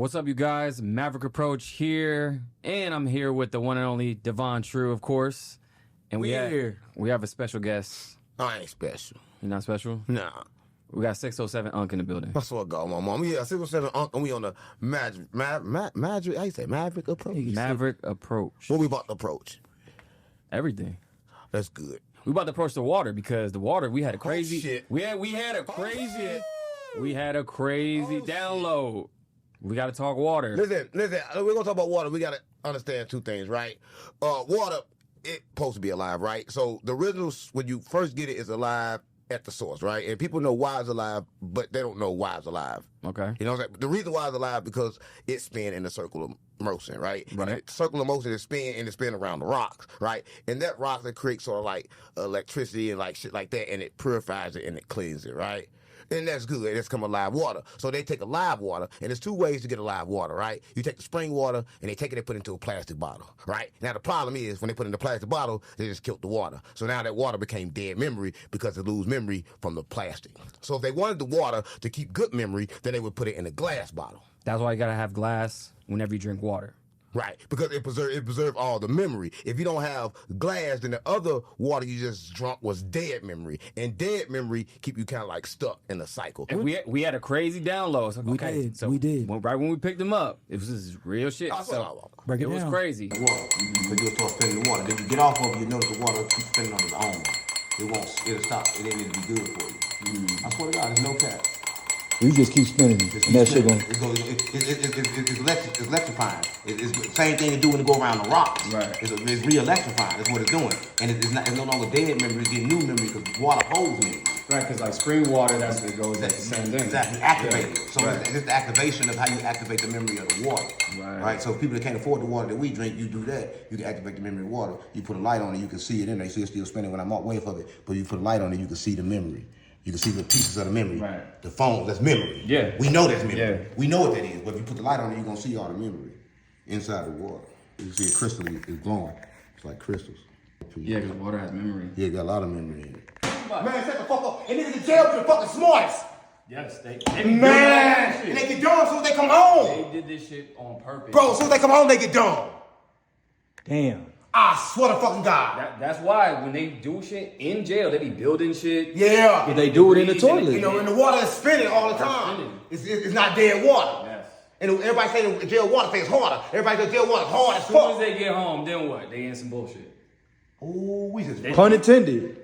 What's up, you guys? Maverick Approach here, and I'm here with the one and only Devon, of course. And we have a special guest. I ain't special. You're not special? Nah. We got 607 Unk in the building. That's what I got, my mom. Yeah, 607 Unk, and we on the Maverick, how you say, Maverick Approach? Maverick Approach. What we about to approach? Everything. That's good. We about to approach the water because the water, we had a crazy... shit. We had a crazy download. We got to talk water. Listen, we're going to talk about water. We got to understand two things, right? Water, it's supposed to be alive, right? So the originals, when you first get it, is alive at the source, right? And people know why it's alive, but they don't know why it's alive. Okay. You know what I'm saying? The reason why it's alive because it's spin in the circle of motion, right? Right. And the circle of motion is spin and it's spin around the rocks, right? And that rock that creates sort of like electricity and like shit like that, and it purifies it and it cleans it, right? And that's good. And it's come alive water. So they take alive water, and there's two ways to get alive water, right? You take the spring water, and they take it and put it into a plastic bottle, right? Now, the problem is, when they put it in the plastic bottle, they just killed the water. So now that water became dead memory because it lose memory from the plastic. So if they wanted the water to keep good memory, then they would put it in a glass bottle. That's why you got to have glass whenever you drink water. Right, because it preserve all the memory. If you don't have glass, then the other water you just drunk was dead memory, and dead memory keep you kind of like stuck in a cycle. And we had a crazy download. So, We did. Right when we picked them up, it was just real shit. Break it was down. crazy. Water. You do start spinning the water. Then you get off of it, you notice the water keeps spinning on its own. It'll stop. It ain't need to be good for you. I swear to God, there's no cap. You just keep spinning it, and that shit going. It's electrifying. It's the same thing to do when it go around the rocks. Right. It's re-electrifying. That's what it's doing. And it's no longer dead memory. It's getting new memory because water holds memory. Right, because like spring water, that's what it goes at the same thing. Exactly, activate it. So Right. it's just the activation of how you activate the memory of the water. Right. So people that can't afford the water that we drink, you do that. You can activate the memory of water. You put a light on it, you can see it in there. You see it still spinning when I'm away from it. But you put a light on it, you can see the memory. You can see the pieces of the memory. Right. The phone, that's memory. Yeah. We know that's memory. Yeah. We know what that is. But if you put the light on it, you're going to see all the memory inside the water. You see it crystal is glowing. It's like crystals. Yeah, because water has memory. Yeah, it got a lot of memory in it. Man, shut the fuck up. And niggas in jail be the fucking smartest. Yes, they Man, and they get dumb as soon as they come home. They did this shit on purpose. Bro, as soon as they come home, they get dumb. Damn. I swear to fucking God. That's why when they do shit in jail, they be building shit. Yeah. They do it in the toilet. You know, and the water is spinning all the time. It's not dead water. Yes. And everybody say the jail water thing is harder. Everybody say jail water is hard as As soon as fuck. they get home, then what? They in some bullshit. Ooh, we just Pun intended.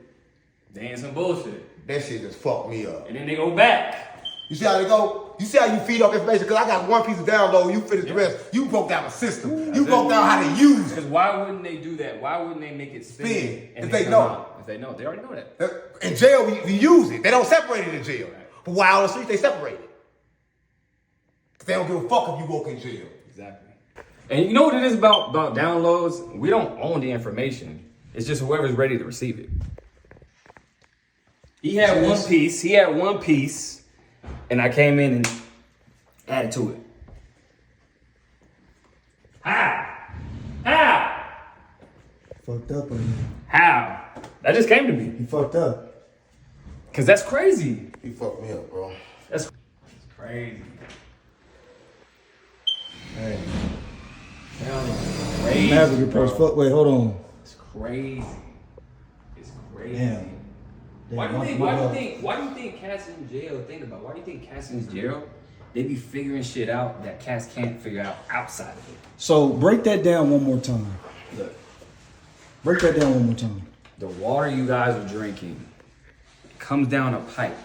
They in some bullshit. that shit just fucked me up. And then they go back. You see how they go? You see how you feed up information? Because I got one piece of download, you finish the rest. You broke down the system. You broke down how to use it. Because why wouldn't they do that? Why wouldn't they make it spin? If they know. If they know. They already know that. In jail, we use it. They don't separate it in jail. But while on the street, they separate it. They don't give a fuck if you woke in jail. Exactly. And you know what it is about downloads? We don't own the information. It's just whoever's ready to receive it. He had one piece, and I came in and added to it. How? Fucked up on you. How? That just came to me. You fucked up. Because that's crazy. You fucked me up, bro. That's crazy. Hey. Crazy. Maverick Approach. Fuck. Wait, hold on. It's crazy. It's crazy. Damn. Why do you think cats in jail think about? Why do you think cats in jail, they be figuring shit out that cats can't figure out outside of it? So break that down one more time. Look, Break that down one more time. the water you guys are drinking comes down a pipe,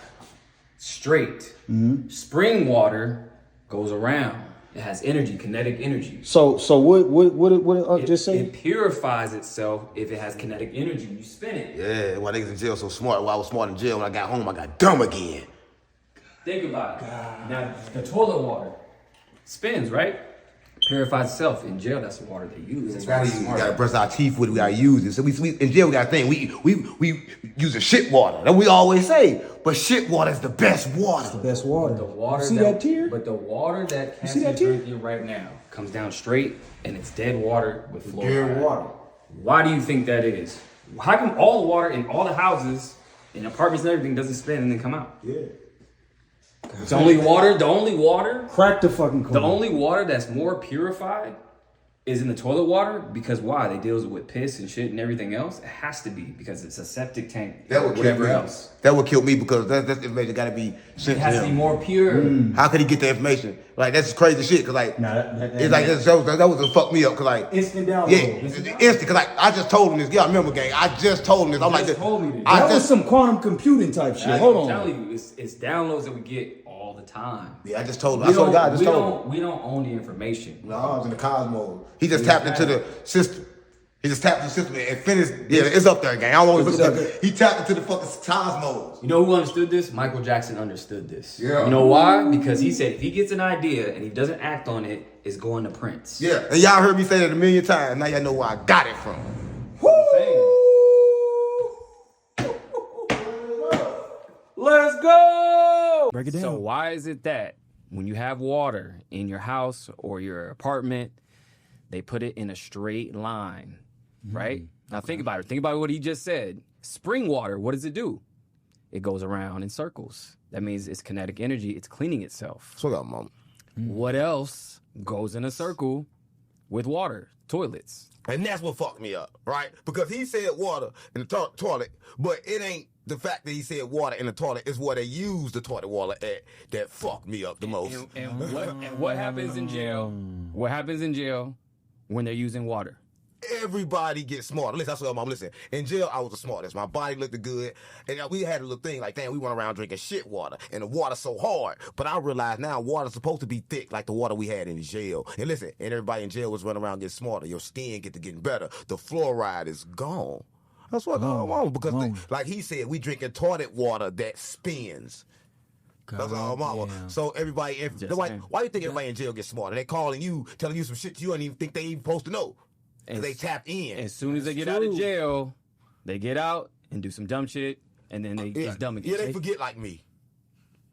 straight. Mm-hmm. Spring water goes around. It has energy, kinetic energy. So what just say? It purifies itself if it has kinetic energy. You spin it. Yeah, why niggas in jail so smart? While I was smart in jail, when I got home, I got dumb again. Think about it. Now, the toilet water spins, right? Purifies itself. In jail, that's the water they use. That's why We gotta brush our teeth with it. We gotta use it. So we in jail. We got a thing. We use the shit water. That we always say. But shit water is the best water. Best water. The water You see that tear? But the water that see Cassie that is tear? drinking right now comes down straight, and it's dead water with fluoride. Dead water. Why do you think that is? How come all the water in all the houses, in apartments and everything, doesn't spin and then come out? Yeah. The only water. Crack the fucking code. The only water that's more purified is in the toilet water, because why? They deals with piss and shit and everything else. It has to be because it's a septic tank. That would kill whatever me. Else. That would kill me because that's information got to be sent It has to be more pure. How could he get the information? Like, that's crazy shit. Cause like, Nah, it's like that was gonna fuck me up. Cause like, Instant download. yeah, instant. Cause like, I just told him this. Yeah, I remember, gang. I just told him this. I'm like, just told me this. That was some quantum computing type shit. Hold I'm on. telling you, it's downloads that we get all the time. Yeah, I just told him. I swear to God, I just told him. We don't own the information. No, I was in the cosmos. He just tapped into the system. He just tapped into the system and finished. Yeah, it's up there, gang. I don't always look up there. He tapped into the fucking cosmos. You know who understood this? Michael Jackson understood this. Yeah. You know why? Because he said if he gets an idea and he doesn't act on it, it's going to Prince. Yeah, and y'all heard me say that a million times. Now y'all know where I got it from. Let's go! Break it down. So why is it that when you have water in your house or your apartment, they put it in a straight line, right? Now think about it. Think about what he just said. Spring water, what does it do? It goes around in circles. That means it's kinetic energy. It's cleaning itself. So up, mom. What else goes in a circle with water? Toilets. And that's what fucked me up, right? Because he said water in the toilet, but it ain't the fact that he said water in the toilet, is what they use the toilet water at that fucked me up the most. And what happens in jail? What happens in jail when they're using water? Everybody gets smarter. Listen, I said, Mom, listen. In jail, I was the smartest. My body looked good. And we had a little thing like, damn, we went around drinking shit water. And the water's so hard. But I realize now water's supposed to be thick like the water we had in jail. And listen, and everybody in jail was running around getting smarter. Your skin getting better. The fluoride is gone. That's what's going on. Because, like he said, we drinking toilet water that spins. That's all, mama. Yeah. So everybody, why you think everybody in jail gets smarter? They calling you, telling you some shit you don't even think they even supposed to know. Because they tapped in. As soon as they get out of jail, they get out and do some dumb shit, and then it's dumb again. Yeah, they forget like me.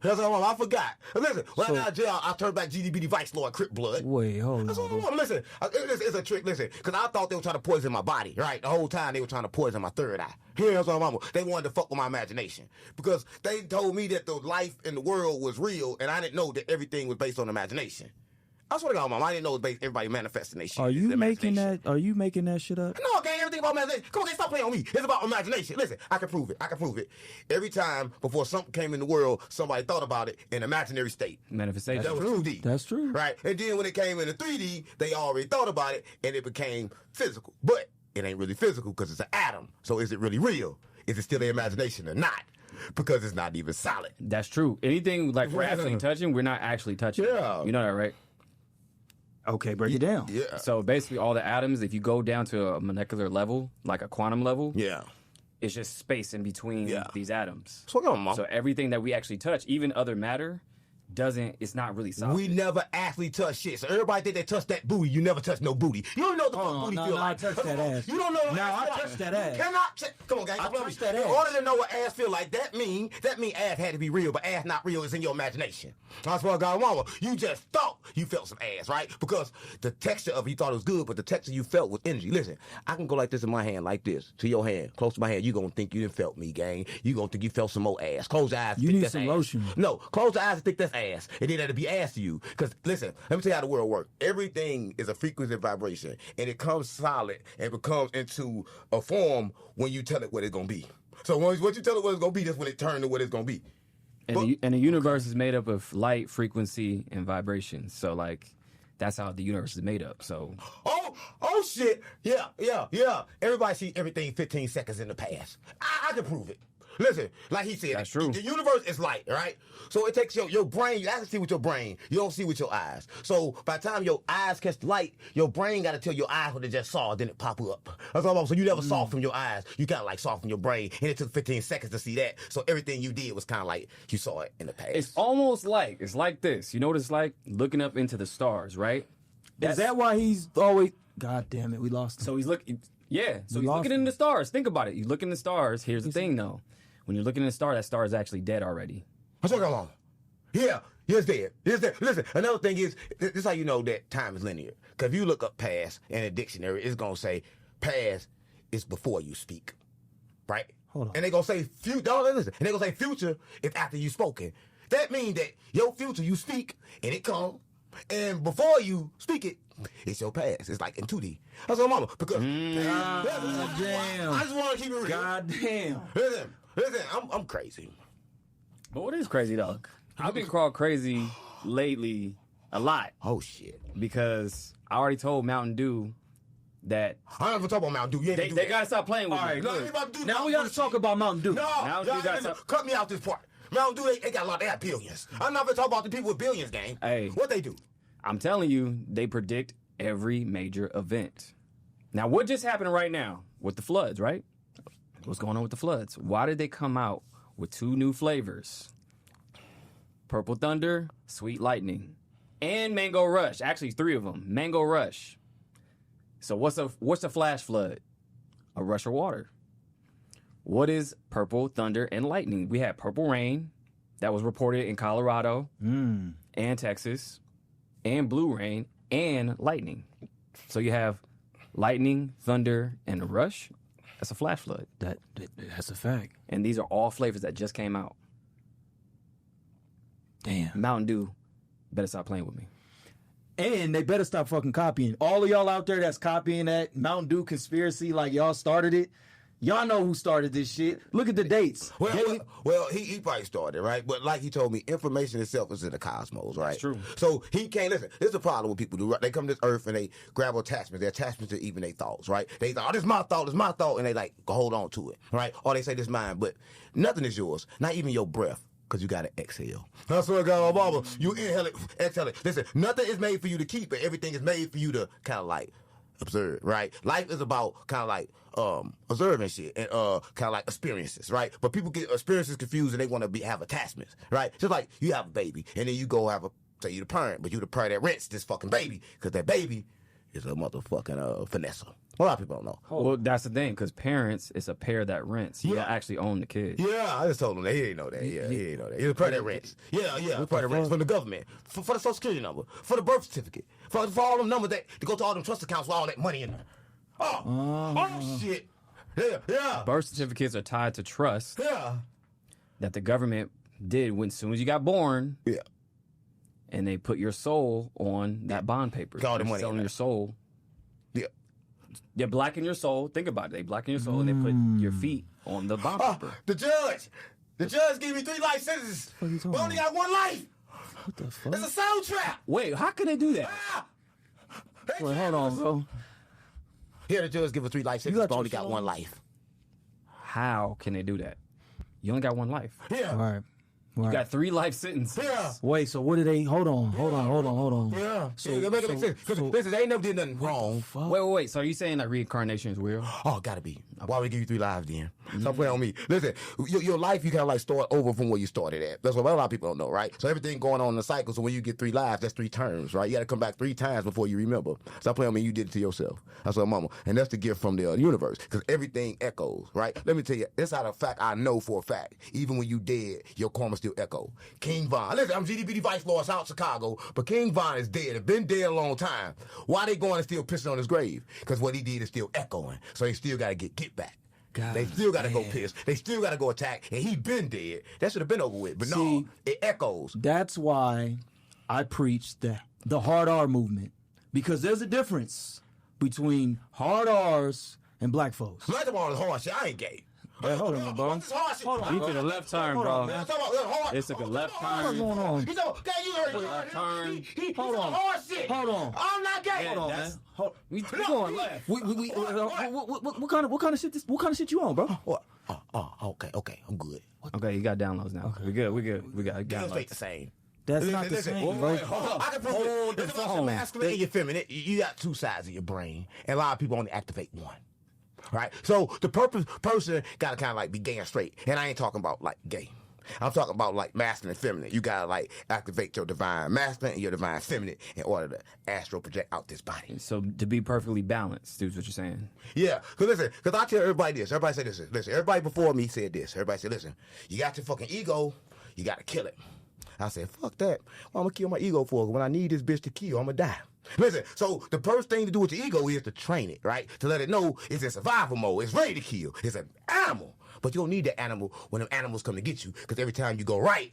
That's all, I forgot. Listen, when I got out of jail, I turned back GDB Vice Lord Crip Blood. Wait, hold That's on. all, listen, it's a trick. Listen, because I thought they were trying to poison my body, right? The whole time they were trying to poison my third eye. Here's what mama. They wanted to fuck with my imagination because they told me that the life in the world was real, and I didn't know that everything was based on imagination. I swear to God, Mom, I didn't know it was based everybody manifesting that shit. Are you making that? Are you making that shit up? No, gang, everything about imagination. Come on, gang, stop playing on me. It's about imagination. Listen, I can prove it. Every time before something came in the world, somebody thought about it in imaginary state. Manifestation. That was 2D. That's true. Right? And then when it came into 3D, they already thought about it, and it became physical. But it ain't really physical because it's an atom. So is it really real? Is it still their imagination or not? Because it's not even solid. That's true. Anything like we're actually touching, we're not actually touching. Yeah. You know that, right? Okay, break it down. Yeah. So basically, all the atoms, if you go down to a molecular level, like a quantum level, Yeah. it's just space in between these atoms. So come on, Mom. So everything that we actually touch, even other matter, it's not really solid. We never actually touch shit. So everybody think they touch that booty. You never touch no booty. You don't know what the fuck booty feel like. I touched that ass. You don't know what I ass feel touched like. that ass. You cannot come on, gang. I touched that ass. In order to know what ass feel like, that mean ass had to be real, but ass not real is in your imagination. That's what God, mama. You just thought you felt some ass, right? Because the texture of it, you thought it was good, but the texture you felt was energy. Listen, I can go like this in my hand, like this, to your hand, close to my hand. You gonna think you didn't felt me, gang. You gonna think you felt some more ass. Close your eyes. You think need that's some ass. lotion. No, close your eyes and think that's ass, and then that'll be ass to you. Because listen, let me tell you how the world works. Everything is a frequency and vibration, and it comes solid and becomes into a form when you tell it what it's gonna be. So once you tell it what it's gonna be, that's when it turns to what it's gonna be. And the universe is made up of light, frequency, and vibration. So like, that's how the universe is made up. So Oh shit! Yeah. Everybody see everything 15 seconds in the past. I can prove it. Listen, like he said, That's true. The universe is light, right? So it takes your brain, you have to see with your brain. You don't see with your eyes. So by the time your eyes catch the light, your brain got to tell your eyes what they just saw, then it pop up. That's all I'm saying. So you never saw from your eyes. You got to like saw from your brain, and it took 15 seconds to see that. So everything you did was kind of like you saw it in the past. it's almost like, it's like this. You know what it's like? Looking up into the stars, right? Is that why he's always? God damn it, we lost him. So he's looking. Yeah. So We he's lost looking him. in the stars. Think about it. You look in the stars. Here's the thing, though. When you're looking at a star, that star is actually dead already. What's going on? Yeah, it's dead. It's dead. Listen, another thing is, this is how you know that time is linear. Because if you look up past in a dictionary, it's going to say past is before you speak. Right? Hold on. And they're going to say future. Listen. And they're going to say future is after you spoken. That means that your future, you speak, and it come. And before you speak it, it's your past. It's like in 2D. That's what mama. Because damn. I just want to keep it real. God damn. Listen, I'm crazy. But what is crazy, though? I've been called crazy lately a lot. Oh, shit. Because I already told Mountain Dew that I don't even talk about Mountain Dew. You ain't they got to stop playing with All me. right, No, look. you about to do Now we Mountain got to talk about Mountain Dew. No, Mountain Dew got no, some- cut me out this part. Mountain Dew, they got a lot. They got billions. I'm not gonna talk about the people with billions, gang. Hey. What they do? I'm telling you, they predict every major event. Now, what just happened right now with the floods, right? What's going on with the floods? Why did they come out with 2 new flavors? Purple Thunder, Sweet Lightning, and Mango Rush. Actually, 3 of them. Mango Rush. So what's a flash flood? A rush of water. What is Purple Thunder and Lightning? We had Purple Rain that was reported in Colorado and Texas, and Blue Rain and Lightning. So you have lightning, thunder, and a rush. That's a flash flood. That's a fact. And these are all flavors that just came out. Damn. Mountain Dew, better stop playing with me. And they better stop fucking copying. All of y'all out there that's copying that Mountain Dew conspiracy like y'all started it. Y'all know who started this shit. Look at the dates. Well, he probably started, right? But like he told me, information itself is in the cosmos, right? That's true. So he can't listen. This is the problem with people do. Right? They come to this earth and they grab attachments. They're attachments to even their thoughts, right? They thought, oh, this is my thought, and they like hold on to it, right? Or they say this is mine, but nothing is yours. Not even your breath. Because you got to exhale. That's what I got, Mama. You inhale it, exhale it. Listen, nothing is made for you to keep, but everything is made for you to kind of like observe, right? Life is about kind of like observing shit and kind of like experiences, right? But people get experiences confused and they want to have attachments, right? Just like you have a baby and then you go say you the parent, but you the parent that rents this fucking baby because that baby is a motherfucking finesse. A lot of people don't know. Well, that's the thing, because parents, it's a pair that rents. You don't actually own the kid. Yeah, I just told him that. He didn't know that. Yeah, he didn't know that. He's a part that rents. Yeah, a part that rents from the government. For the Social Security number. For the birth certificate. For all them numbers that to go to all them trust accounts with all that money in there. Oh, shit. Yeah. Birth certificates are tied to trust Yeah. that the government did as soon as you got born, Yeah. and they put your soul on that bond paper. Got all the They're money in selling there. your soul. Yeah. They blacken your soul. Think about it. They blacken your soul and they put your feet on the bond paper. The judge gave me 3 life sentences. What are you talking But only about? got 1 life. What the fuck? It's a soul trap. Wait, how can they do that? Wait, hold on, bro. Yeah, the judge give us 3 life sentences, got but your only got soul? 1 life. How can they do that? You only got 1 life. Yeah. All right. You got 3 life sentences. Yeah. Wait, so what did they... Hold on. Yeah. So- It make sense. 'Cause listen, they ain't never did nothing wrong. Wait. So are you saying that reincarnation is real? Oh, gotta be. Why would we give you 3 lives then? Stop playing on me. Listen, your life, you kind of like start over from where you started at. That's what a lot of people don't know, right? So everything going on in the cycle. So when you get 3 lives, that's 3 terms, right? You got to come back 3 times before you remember. Stop playing on me. You did it to yourself. That's what mama. And that's the gift from the universe because everything echoes, right? Let me tell you, this out of fact I know for a fact. Even when you dead, your karma still echo. King Von. Listen, I'm GDPD Vice Lord out Chicago, but King Von is dead. It's been dead a long time. Why they going and still pissing on his grave? Because what he did is still echoing. So they still got to get back. God They still got to go damn. piss. They still got to go attack. And he been dead. That should have been over with. But no, See, it echoes. That's why I preach the hard R movement. Because there's a difference between hard R's and black folks. Like about all this hard shit. I ain't gay. Hey, hold on, bro. What's this hard shit? Hold on, You took a left turn, bro. Man, I'm talking about hard. It took a left turn. What's going on? He's talking, okay, you heard Left turn. He Hold on. hard shit. Hold on. I'm not gay. Yeah, Hold on, that's- man. Hold, We No, going he- left. what kind of shit? What kind of shit you on, bro? What? Okay, I'm good. Okay, you got downloads now. We good. We got Girls ain't downloads. the same. That's not the Listen, same, bro. hold on. I can prove Hold it. the It's about your phone. masculine and your feminine. You got 2 sides of your brain, and a lot of people only activate 1. Right? So the person gotta kind of like be gay and straight, and I ain't talking about like gay. I'm talking about like masculine and feminine. You gotta like activate your divine masculine and your divine feminine in order to astral project out this body. So to be perfectly balanced, is what you're saying. Yeah, because listen, because I tell everybody this. Everybody say this. Listen, everybody before me said this. Everybody said, listen, you got your fucking ego, you got to kill it. I said, fuck that. What I'm going to kill my ego for? When I need this bitch to kill, I'm going to die. Listen, so the first thing to do with your ego is to train it, right? To let it know it's in survival mode. It's ready to kill. It's an animal. But you don't need that animal when them animals come to get you, because every time you go right,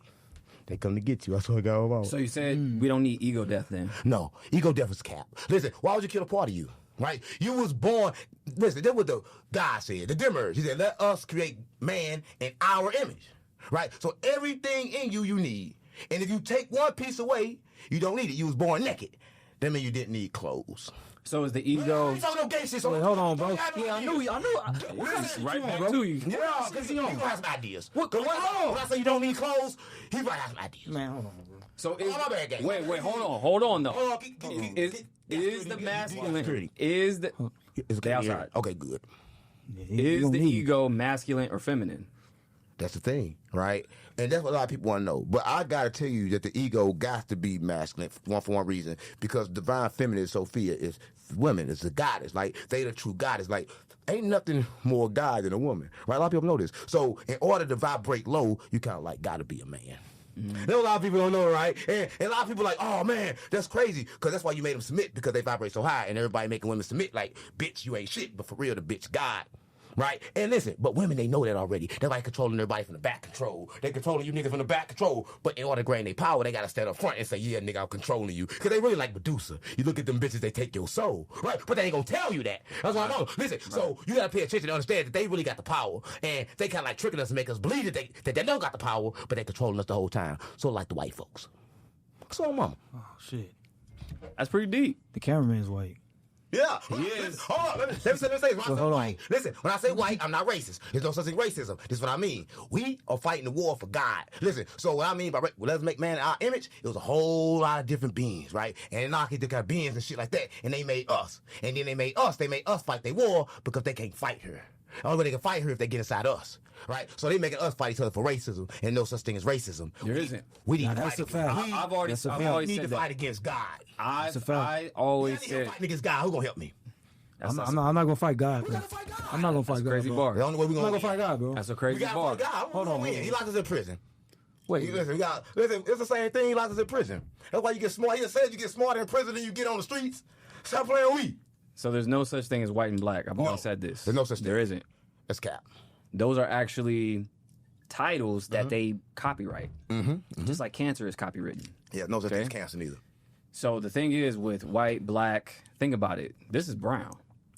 They come to get you. That's what I got about. So you said we don't need ego death then? No, ego death is cap. Listen, why would you kill a part of you? Right? You was born. Listen, that's what the God said. The Demiurge. He said, "Let us create man in our image." Right? So everything in you, you need. And if you take one piece away, you don't need it. You was born naked. That means you didn't need clothes. So is the ego? Wait, hold on, bro. Yeah, I knew. Right back to you. Yeah, because you gonna have some ideas. When I say you don't need clothes, he might have some ideas. Man, hold on, bro. So is, my bad, gang. wait, hold on though. Hold on, Is the masculine? Is the stay outside? Okay, good. Is the ego masculine or feminine? That's the thing, right? And that's what a lot of people want to know. But I got to tell you that the ego got to be masculine for one reason. Because divine feminine, Sophia, is women. It's a goddess. Like, they the true goddess. Like, ain't nothing more God than a woman. Right? A lot of people know this. So, in order to vibrate low, you kind of like got to be a man. There's a lot of people don't know, right? And a lot of people are like, oh, man, that's crazy. Because that's why you made them submit, because they vibrate so high. And everybody making women submit like, bitch, you ain't shit. But for real, the bitch God. Right? And listen, but women, they know that already. They're like controlling everybody from the back control. They controlling you niggas from the back control. But in order to gain their power, they got to stand up front and say, yeah, nigga, I'm controlling you. Because they really like Medusa. You look at them bitches, they take your soul. Right? But they ain't going to tell you that. That's what I know. Listen, so you got to pay attention to understand that they really got the power. And they kind of like tricking us to make us believe that they don't got the power, but they controlling us the whole time. So like the white folks. So, mama. Oh, shit. That's pretty deep. The cameraman's white. Yeah, he is. Hold on, let me say this. Hold on. Listen, when I say white, I'm not racist. There's no such thing as racism. This is what I mean. We are fighting the war for God. Listen, so what I mean by let's make man in our image, it was a whole lot of different beings, right? And Anarchy got beings and shit like that, and they made us. And then they made us fight their war because they can't fight her. The only way they can fight her if they get inside us, right? So they making us fight each other for racism, and no such thing as racism. There isn't. We need to that's fight. a fact. I've already We need to fight against God. I always said Fighting against God. Who gonna help me? I'm not gonna fight God, bro. I'm not gonna fight God. Crazy bro. bar. The only way we I'm not gonna gonna fight God, bro. That's a We crazy got bar. God. Hold on. He locked us in prison. Wait. Listen, it's the same thing. He locked us in prison. That's why you get smart. He just said you get smarter in prison than you get on the streets. Stop playing with me. So there's no such thing as white and black. I've always said this. There's no such thing. There isn't. That's cap. Those are actually titles that they copyright. Just like cancer is copywritten. Yeah, no such thing as cancer neither. So the thing is with white, black, think about it. This is brown.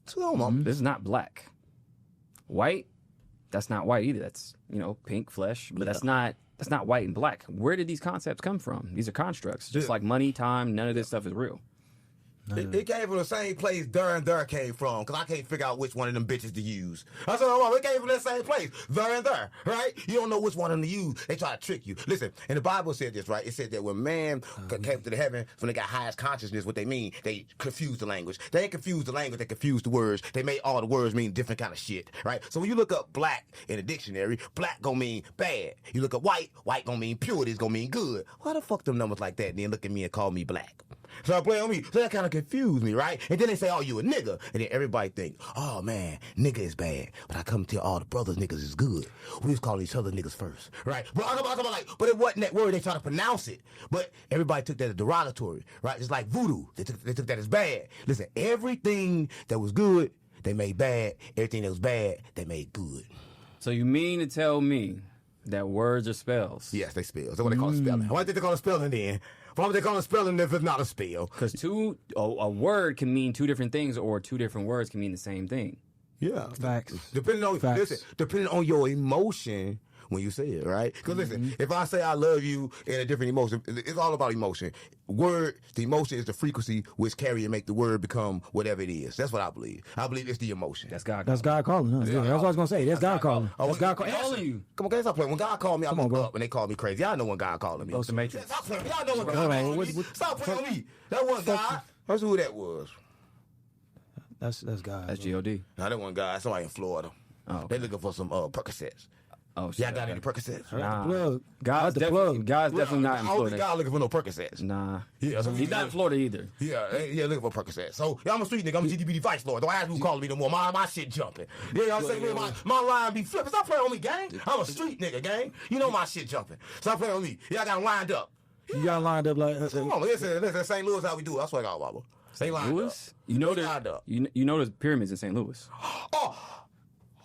So, mom. This is not black. White, that's not white either. That's, pink flesh, but that's not white and black. Where did these concepts come from? These are constructs. Just like money, time, none of this stuff is real. It came from the same place Dur and Dur came from, because I can't figure out which one of them bitches to use. I said, oh, it came from that same place, Dur and Dur, right? You don't know which one of them to use. They try to trick you. Listen, and the Bible said this, right? It said that when man came to the heaven, when they got highest consciousness, what they mean, they confused the language. They ain't confused the language, they confused the words. They made all the words mean different kind of shit, right? So when you look up black in a dictionary, black gonna mean bad. You look up white gonna mean purity, it's gonna mean good. Why the fuck them numbers like that and then look at me and call me black? So playing on me. So that kind of confused me, right? And then they say, oh, you a nigga. And then everybody think, oh, man, nigga is bad. But I come to tell all the brothers niggas is good. We was calling each other niggas first, right? But it wasn't that word. They tried to pronounce it. But everybody took that as derogatory, right? It's like voodoo. They took that as bad. Listen, everything that was good, they made bad. Everything that was bad, they made good. So you mean to tell me that words are spells? Yes, they spell. That's what they call it spelling. Why did they call it spelling then? Why would they call it spelling if it's not a spell? Because a word can mean two different things, or two different words can mean the same thing. Yeah. Facts. Depending on your emotion when you say it, right? Because listen, if I say I love you in a different emotion, it's all about emotion. The emotion is the frequency which carry and make the word become whatever it is. That's what I believe. I believe it's the emotion. That's God. That's God calling. Huh? Yeah, that's what I was gonna say. That's God calling. That's God calling you. Come on, guys, stop playing. When God called me, I woke up and they called me crazy. Y'all know when God calling me. Ghost the Matrix. Stop playing. Y'all know when God calling me. Stop playing with me. That wasn't God. That's who that was. That's God. That's G.O.D. No, that wasn't God. Somebody in Florida. Oh, okay. They looking for some Percocets. Oh, shit. Y'all got any Percocets? Nah. Plug. God's definitely not in I don't think Florida. God looking for no Percocets. Nah. Yeah, so He's not in Florida either. Yeah, looking for Percocets. So, I'm a street nigga. I'm a GDP vice lord. Don't ask who calling me no more. My shit jumping. Yeah, you know what I'm saying? My line be flipping. Stop playing on me, gang. I'm a street nigga, gang. You know my shit jumping. Stop playing on me. Y'all got lined up. You got lined up like. Come on, listen, St. Louis how we do it. I swear to God, Baba. St. Louis? You know there's pyramids in St. Louis. Oh,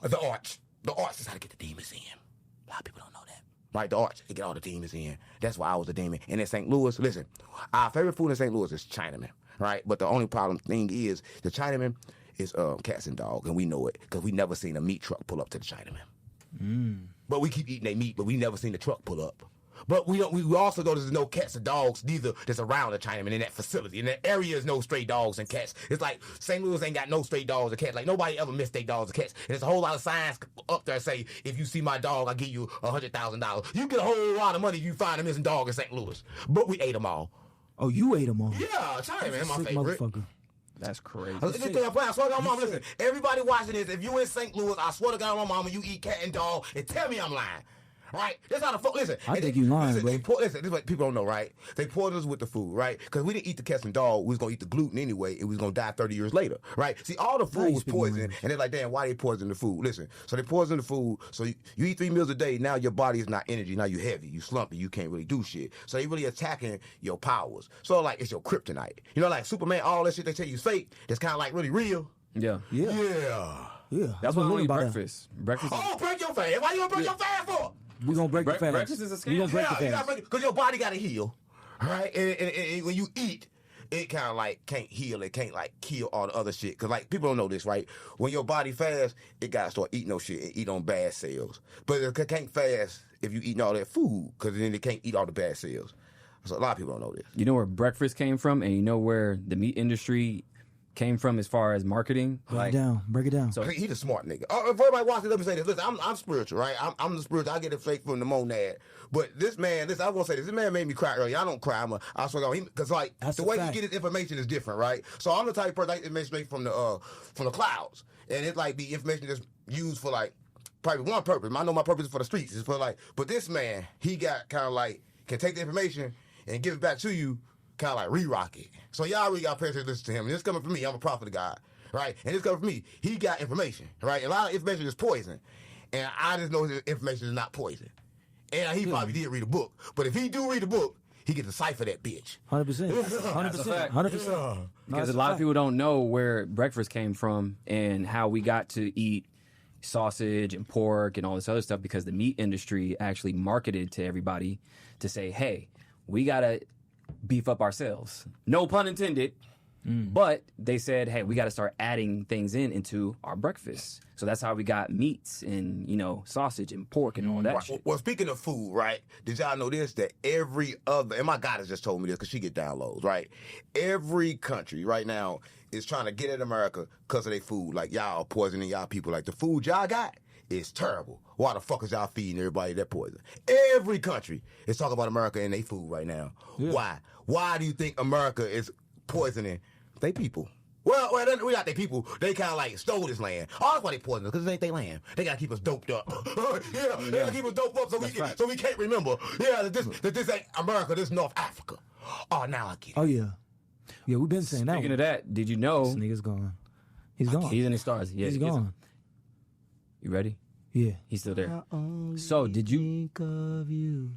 the arch. The arch is how to get the demons in. A lot of people don't know that. Right, the arch, they get all the demons in. That's why I was a demon. And in St. Louis, listen, our favorite food in St. Louis is Chinaman, right? But the only thing is the Chinaman is cats and dogs, and we know it because we never seen a meat truck pull up to the Chinaman. But we keep eating their meat, but we never seen the truck pull up. But we also know there's no cats or dogs neither that's around the Chinaman in that facility. In that area is no stray dogs and cats. It's like St. Louis ain't got no stray dogs or cats. Like nobody ever missed their dogs or cats. And there's a whole lot of signs up there say, if you see my dog, I'll give you $100,000. You get a whole lot of money if you find a missing dog in St. Louis. But we ate them all. Oh, you ate them all? Yeah, Chinaman, my Sick favorite. motherfucker. That's crazy. I swear to God, mama, listen. Everybody watching this, if you in St. Louis, I swear to God, my mama, you eat cat and dog, and tell me I'm lying. Right? That's how the fuck. Listen. I think you lying, bro. Listen, this is what people don't know, right? They poisoned us with the food, right? Because we didn't eat the cats and dog. We was going to eat the gluten anyway, and we was going to die 30 years later, right? See, all the food was poisoned, and they're like, damn, why they poison the food? Listen, so they poison the food, so you eat 3 meals a day, now your body is not energy, now you heavy, you slumpy, you can't really do shit. So they really attacking your powers. So like, it's your kryptonite. You know, like Superman, all that shit they tell you is fake, that's kind of like really real. Yeah. Yeah. That's why I don't eat about breakfast. Breakfast. Oh, break your fast. Why you gonna break your fast for? We gonna break the fast. Breakfast is a scam. We gonna break the fast. Because your body gotta heal, right? And when you eat, it kind of like can't heal. It can't like kill all the other shit. Because like people don't know this, right? When your body fasts, it gotta start eating those shit and eat on bad cells. But it can't fast if you eating all that food, because then it can't eat all the bad cells. So a lot of people don't know this. You know where breakfast came from, and you know where the meat industry came from as far as marketing. Break it down. So he's a smart nigga. If everybody watches, let me say this. Listen, I'm spiritual, right? I'm the spiritual. I get it fake from the monad. But this man, I was gonna say this. This man made me cry earlier. I don't cry. I swear to God, because like That's the way he get his information is different, right? So I'm the type of person I get information from the clouds, and it's like the information that's used for like probably one purpose. I know my purpose is for the streets. It's for like, but this man, he got kind of like can take the information and give it back to you. Kind of like re-rock it. So y'all really got to pay attention to listen to him. And this coming from me. I'm a prophet of God, right? And this coming from me. He got information, right? And a lot of information is poison. And I just know his information is not poison. And he probably did read a book. But if he do read a book, he can decipher that bitch. 100%. 100%. Because a lot of people don't know where breakfast came from and how we got to eat sausage and pork and all this other stuff, because the meat industry actually marketed to everybody to say, hey, we got to beef up ourselves. No pun intended. But they said, hey, we got to start adding things into our breakfast. So that's how we got meats and, sausage and pork and all that shit. Well, speaking of food, right, did y'all know this? That every other, and my goddess just told me this because she get downloads, right? Every country right now is trying to get at America because of their food. Like, y'all poisoning y'all people. Like, the food y'all got is terrible. Why the fuck is y'all feeding everybody that poison? Every country is talking about America and their food right now. Yeah. Why? Why do you think America is poisoning they people? Well, we not they people. They kind of like stole this land. Oh, that's why they poisoned us, because it ain't their land. They gotta keep us doped up. They gotta keep us doped up so we can't remember. Yeah, that this ain't America. This North Africa. Oh, now I get it. Oh yeah, we've been saying that. Speaking of that, did you know this nigga's gone? He's gone. He's in the stars. Yeah, he's gone. You ready? Yeah, he's still there. So did you? Think of you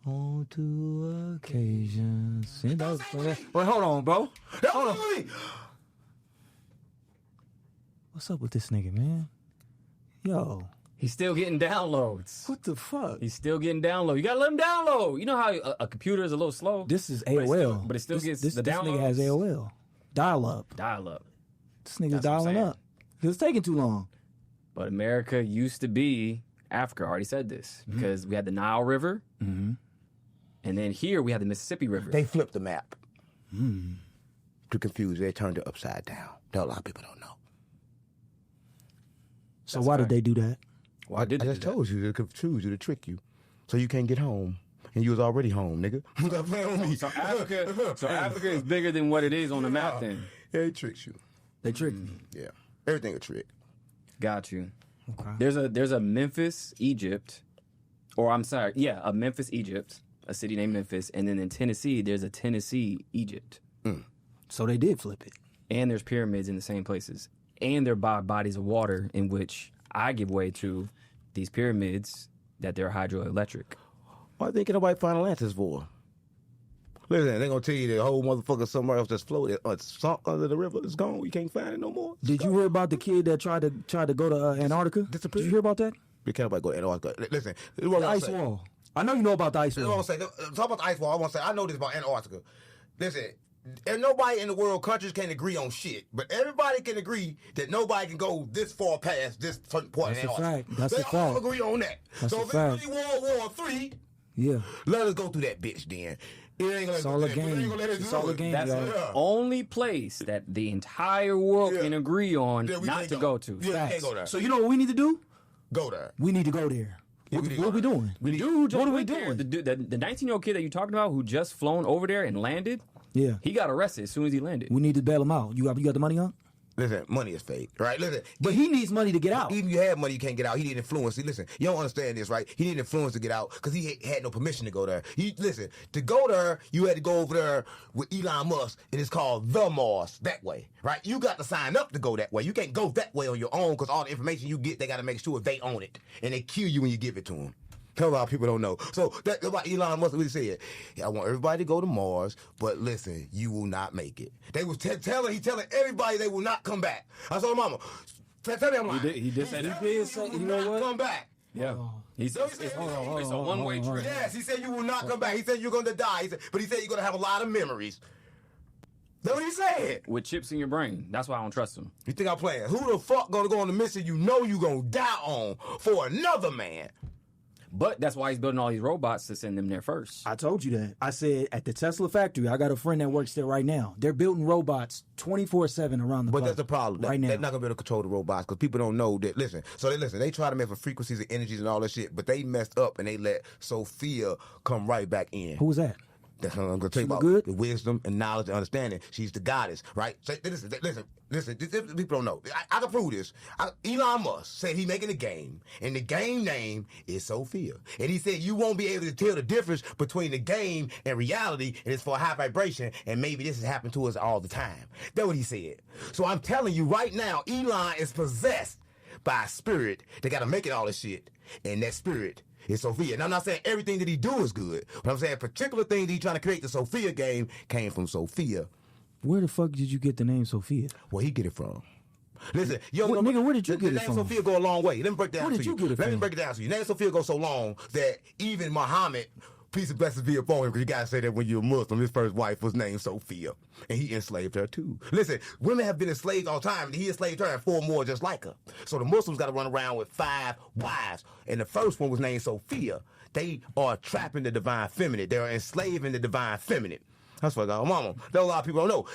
on two occasions. Wait, hold on, bro. Hold on. What's up with this nigga, man? Yo. He's still getting downloads. What the fuck? He's still getting downloads. You gotta let him download. You know how a computer is a little slow? This is AOL. But it still gets the downloads. This nigga has AOL. Dial up. This nigga's dialing up. It's taking too long. But America used to be Africa. I already said this. Because we had the Nile River. Mm-hmm. And then here we have the Mississippi River. They flipped the map. To confuse, they turned it upside down. That a lot of people don't know. So why did they do that? Why did I just told you to confuse you, to trick you, so you can't get home, and you was already home, nigga. So Africa is bigger than what it is on the map. Then they tricks you. They tricked me. Yeah, everything a trick. Got you. Okay. There's a Memphis, Egypt, or I'm sorry, yeah, a Memphis, Egypt, a city named Memphis, and then in Tennessee there's a Tennessee, Egypt. So they did flip it. And there's pyramids in the same places. And they're by bodies of water in which I give way to these pyramids that they're hydroelectric. Why they get nobody final answers for? Listen, they're going to tell you the whole motherfucker somewhere else just floated. It's sunk under the river. It's gone. You can't find it no more. Did you hear about the kid that tried to go to Antarctica? Disappeared. Did you hear about that? Can't nobody go to Antarctica. Listen, this is The what I'm ice saying. wall. I know you know about the ice This is what wall. I'm saying. Talk about the ice wall. I want to say I know this about Antarctica. Listen, and nobody in the world, countries can agree on shit, but everybody can agree that nobody can go this far past this certain point That's in a Antarctica. fact. That's they a all fact. agree on that. That's so a if fact. it's really World War III, Yeah. let us go through that bitch then. It ain't gonna It's all a it ain't game. gonna let us It's do all a it. game, That's y'all. the only place that the entire world Yeah. can agree on Yeah, we not can't to go to. Yeah, we can't Facts. go there. So you know what we need to do? Go there. We need to go there. Yeah, What, we need what to are we go doing? The dude just What are we went there. doing? The 19-year-old kid that you talking about who just flown over there and landed, Yeah. he got arrested as soon as he landed. We need to bail him out. You got the money on? Listen, money is fake, right? Listen, But he needs money to get out. even you have money, you can't get out. He need influence. See, listen, you don't understand this, right? He need influence to get out because he had no permission to go there. Listen, to go there, you had to go over there with Elon Musk, and it's called the Mars that way, right? You got to sign up to go that way. You can't go that way on your own because all the information you get, they got to make sure they own it, and they kill you when you give it to them. A lot of people don't know. So that's what Elon Musk really said. I want everybody to go to Mars, but listen, you will not make it. They was telling everybody they will not come back. I told Mama, tell me I'm lying. He did say that. You know what? Come back. Yeah. He said it's a one-way trip. Yes, he said you will not come back. He said you're going to die. But he said you're going to have a lot of memories. That's what he said. With chips in your brain. That's why I don't trust him. You think I'm playing? Who the fuck going to go on the mission you know you going to die on for another man? But that's why he's building all these robots to send them there first. I told you that. I said at the Tesla factory, I got a friend that works there right now. They're building robots 24/7 around the But clock. that's the problem. Right now. They're not gonna be able to control the robots because people don't know that. Listen, they try to mess with frequencies and energies and all that shit, but they messed up and they let Sophia come right back in. Who was that? That's what I'm gonna tell you about. good? The wisdom and knowledge and understanding. She's the goddess, right? So, listen. People don't know. I can prove this. Elon Musk said he making a game, and the game name is Sophia. And he said you won't be able to tell the difference between the game and reality, and it's for a high vibration, and maybe this has happened to us all the time. That's what he said. So I'm telling you right now, Elon is possessed by a spirit that got to make it all this shit, and that spirit is Sophia. And I'm not saying everything that he do is good, but I'm saying particular things that he trying to create the Sophia game came from Sophia. Where the fuck did you get the name Sophia? Where he get it from? Listen, Nigga, where did you get it the name from? Sophia go a long way. Let me break that down Where to did you. you get it Let me from? break it down to you. Name Sophia goes so long that even Muhammad, peace and blessings be upon him, because you gotta say that when you're a Muslim, his first wife was named Sophia, and he enslaved her too. Listen, women have been enslaved all the time, and he enslaved her and 4 more just like her. So the Muslims got to run around with 5 wives, and the first one was named Sophia. They are trapping the divine feminine. They are enslaving the divine feminine. That's what I got, mama. That a lot of people don't know.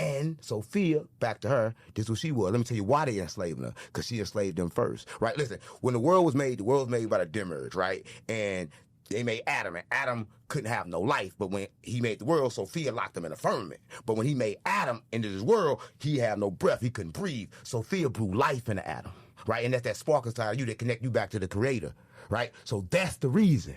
And Sophia, back to her, this is what she was. Let me tell you why they enslaved her. Because she enslaved them first, right? Listen, when the world was made by the demiurge, right? And they made Adam, and Adam couldn't have no life. But when he made the world, Sophia locked him in a firmament. But when he made Adam into this world, he had no breath. He couldn't breathe. Sophia blew life into Adam, right? And that's that spark inside of you that connect you back to the creator, right? So that's the reason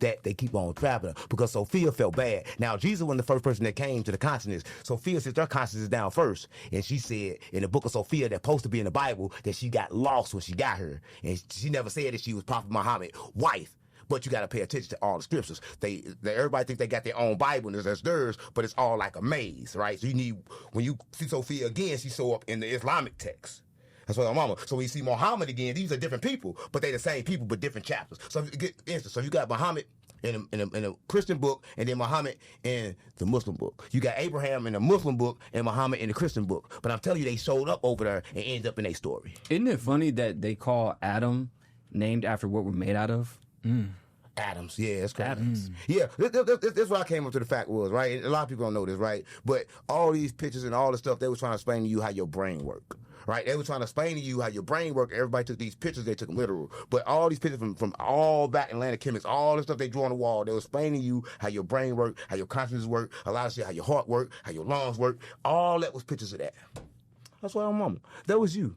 that they keep on trapping her, because Sophia felt bad. Now, Jesus wasn't the first person that came to the consciousness. Sophia sits her consciousness down first, and she said in the book of Sophia that's supposed to be in the Bible that she got lost when she got here. And she never said that she was Prophet Muhammad's wife. But you got to pay attention to all the scriptures. Everybody think they got their own Bible and that's theirs, but it's all like a maze, right? So you need, when you see Sophia again, she show up in the Islamic text. That's what I'm mama. So when you see Muhammad again, these are different people, but they the same people, but different chapters. So if you get instance, so you got Muhammad in a Christian book, and then Muhammad in the Muslim book. You got Abraham in the Muslim book and Muhammad in the Christian book. But I'm telling you, they showed up over there and ended up in a story. Isn't it funny that they call Adam named after what we're made out of? Adams, yeah, that's correct. Adams. Yeah, that's what I came up to the fact was, right? And a lot of people don't know this, right? But all these pictures and all the stuff, they were trying to explain to you how your brain work, right? They were trying to explain to you how your brain work. Everybody took these pictures, they took them literal. But all these pictures from all back Atlantic chemists, all the stuff they drew on the wall, they were explaining to you how your brain work, how your consciousness work, a lot of shit, how your heart work, how your lungs work. All that was pictures of that. That's why I'm mama. That was you.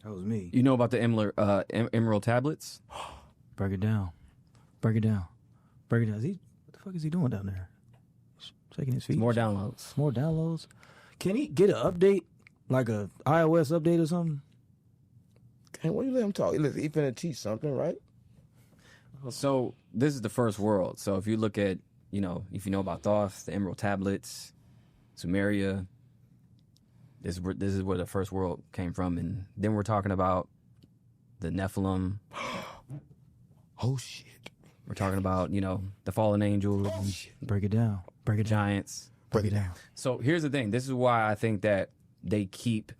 That was me. You know about the emerald tablets? Break it down. Break it down. Break it down. What the fuck is he doing down there? Shaking his feet. More downloads. More downloads. Can he get an update, like a iOS update or something? Hey, why you let him talk? Listen, he finna teach something, right? So this is the first world. So if you look at, if you know about Thoth, the emerald tablets, Sumeria, this is where the first world came from. And then we're talking about the Nephilim. Oh shit. We're talking about, the fallen angels, Break it down. giants. Break it down. So here's the thing. This is why I think that they keep